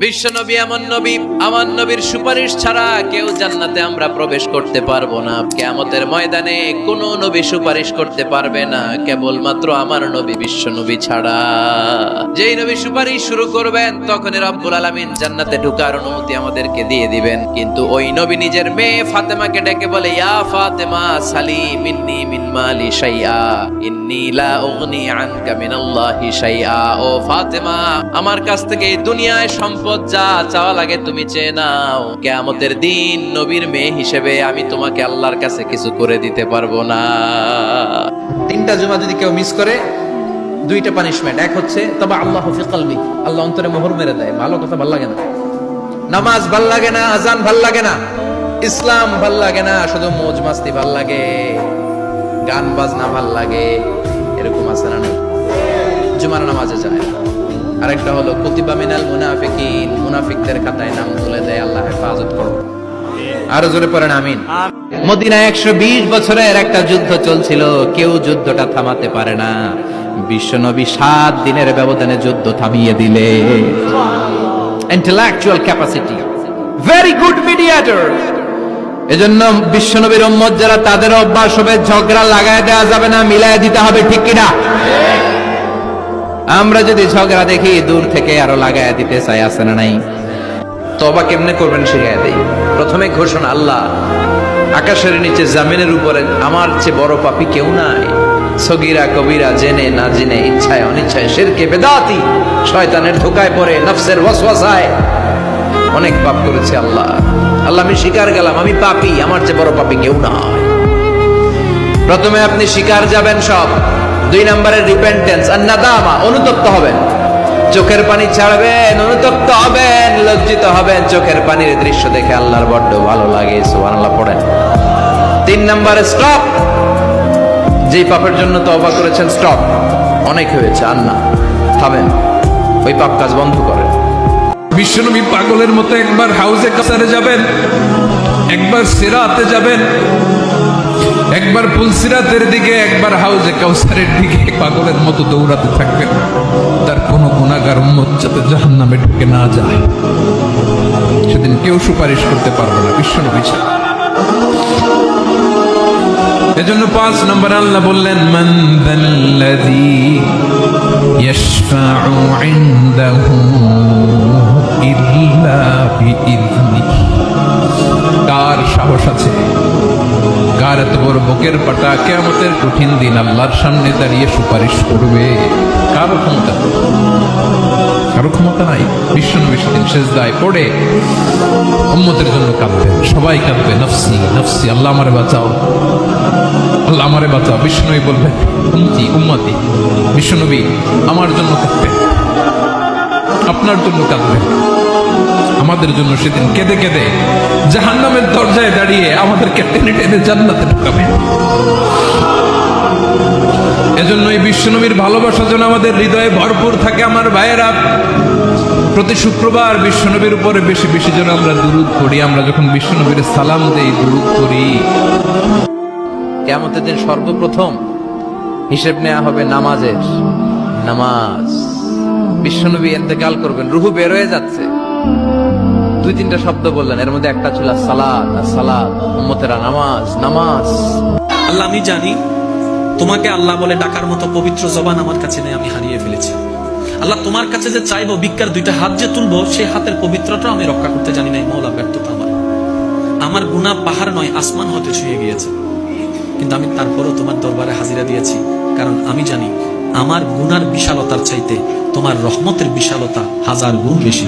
বিশ্ব নবী এমন নবী, আমার নবীর সুপারিশ ছাড়া কেউ জান্নাতে আমরা প্রবেশ করতে পারবো না। কিয়ামতের ময়দানে কোনো নবী সুপারিশ করতে পারবে না, কেবলমাত্র আমার নবী বিশ্ব নবী ছাড়া। যেই নবী সুপারিশ শুরু করবেন তখনই রব্বুল আলামিন জান্নাতে ঢোকার অনুমতি আমাদেরকে দিয়ে দিবেন। কিন্তু ওই নবী নিজের মেয়ে ফাতেমাকে ডেকে বলে, ইয়া ফাতেমা সালি মিন্নি মিন মালি শাইআ ইন্নী লা উগনি আনকা মিনাল্লাহি শাইআ। ও ফাতেমা, আমার কাছ থেকে এই দুনিয়ায় সম্পদ যা চাওয়া লাগে তুমি চেয়ে নাও। কিয়ামতের দিন নবীর মেয়ে হিসেবে আমি তোমাকে আল্লাহর কাছে কিছু করে দিতে পারবো না। তিনটা জুমা যদি কেউ মিস করে, দুইটা পানিশমেন্ট। এক হচ্ছে তবে আল্লাহ ফি কলবি, আল্লাহ অন্তরে মোহর মেরে দেয়। ভালো কথা ভাল লাগে না, নামাজ ভাল লাগে না, আজান ভাল লাগে না, ইসলাম ভাল লাগে না, শুধু মৌজ মাস্তি ভাল লাগে, গান বাজনা ভাল লাগে, এরকম আছে না? জুমার নামাজে যায় না। আরেকটা হলো কুতিবা মিনাল মুনাফিকিন, মুনাফিকদের খাতায় নাম তুলে দেয়। আল্লাহ হেফাজত করো। আরো জোরে পড়েন আমিন। মদিনায় 120 বছরের একটা যুদ্ধ চলছিল, কেউ যুদ্ধটা থামাতে পারে না। বিশ্বনবী 7 দিনের ব্যবধানে যুদ্ধ থামিয়ে দিলে। Intellectual capacity, very good mediator. এজন্য বিশ্বনবীর উম্মত যারা, তাদের অভ্যাস হবে ঝগড়া লাগায় দেওয়া যাবে না, মিলায় দিতে হবে, ঠিক কিনা? আমরা যদি ঝগড়া দেখি দূর থেকে আরো লাগায় দিতে চাই, আছে না নাই? তওবা কেমনে করবেন শিখায় দেই। প্রথমে ঘোষণা, আল্লাহ আকাশের নিচে জামিনের উপরে আমার চেয়ে বড় পাপী কেউ নাই। সগীরা কবিরা, জেনে না জেনে, ইচ্ছায় অনিচ্ছায়, শিরকে বেদাতি, শয়তানের ধোকায় পড়ে, নফসের ওয়াসওয়াসায় অনেক পাপ করেছি। আল্লাহ আল্লাহ আমি স্বীকার গেলাম, আমি পাপী, আমার চেয়ে বড় পাপী কেউ নাই। প্রথমে আপনি স্বীকার যাবেন সব। 2 নম্বরে রিপেন্টেন্স আর নাদামা, অনুতপ্ত হবেন, চোখের পানি ছাড়বেন, অনুতপ্ত হবেন, লজ্জিত হবেন। চোখের পানির দৃশ্য দেখে আল্লাহর বড্ড ভালো লাগে, সুবহানাল্লাহ পড়েন। 3 নম্বরে স্টপ, যেই পাপের জন্য তওবা করেছেন স্টপ, অনেক হয়েছে, আর না, থামেন, ওই পাপ কাজ বন্ধ করেন। বিশ্বনবী পাগলের মতো একবার হাউজে কাসারে যাবেন, একবার সিরাতে যাবেন, একবার পুলসিরাতের দিকে, একবার হাউজে কাউসারের দিকে পাগলের মতো দৌড়াতে থাকবেন। তার কোনো গুনাহগার উম্মত যাতে জাহান্নামে ঢুকে না যায়। সেদিন কেউ সুপারিশ করতে পারবে না বিশ্বনবী ছাড়া। এজন্য 5 নম্বর আল্লাহ বললেন, মান যাল্লাযী ইয়াশফাউ ইনদাহু ইল্লা বিইযনিহি। কার সাহস আছে, কার এত বড় বুকের পাটা, কিয়ামতের কঠিন দিন আল্লাহর সামনে দাঁড়িয়ে সুপারিশ করবে? কারো ক্ষমতা, কারো ক্ষমতা নাই। বিশ্বনবী সেদিন সেজদায় পড়ে উম্মতের জন্য কাঁদবেন, সবাই কাঁদবে, নফসি নফসি, আল্লাহ আমারে বাঁচাও, আল্লাহ আমারে বাঁচাও। বিশ্বনবী বলবেন, উম্মতি উম্মতি। বিশ্বনবী আমার জন্য কাঁদবেন, আপনার জন্য কাঁদবেন, আমাদের জন্য সেদিন কেঁদে কেঁদে জাহান্নামের দরজায় দাঁড়িয়ে আমাদেরকে টেনে টেনে জান্নাতে ঢুকাবেন। এজন্য এই বিশ্বনবীর ভালোবাসা যেন আমাদের হৃদয়ে ভরপুর থাকে। আমার ভাইয়েরা, প্রতি শুক্রবার বিশ্বনবীর উপরে বেশি বেশি যেন আমরা দুরূদ পড়ি। আমরা যখন বিশ্বনবীর সালাম দেই, দুরূদ পড়ি, কিয়ামতের দিন সর্বপ্রথম হিসেব নেওয়া হবে নামাজের। নামাজ, বিশ্বনবী ইন্তেকাল করবেন, রূহ বের হয়ে যাচ্ছে, 2-3টা শব্দ বললেন, এর মধ্যে একটা ছিল সালাত। সালাত, উম্মতেরা নামাজ নামাজ। আল্লাহ আমি জানি তোমাকে আল্লাহ বলে ডাকার মতো পবিত্র জবান আমার কাছে নেই, আমি হারিয়ে ফেলেছি। আল্লাহ তোমার কাছে যে চাইবো, ভিক্ষার 2টা হাত যে তুলবো, সেই হাতের পবিত্রতা আমি রক্ষা করতে জানি নাই। মওলা, ব্যর্থতা আমার গুনাহ পাহাড় নয়, আসমান হতে ছুঁয়ে গিয়েছে, কিন্তু আমি তারপরও তোমার দরবারে হাজিরা দিয়েছি, কারণ আমি জানি আমার গুনার বিশালতার চাইতে তোমার রহমতের বিশালতা 1000 গুণ বেশি।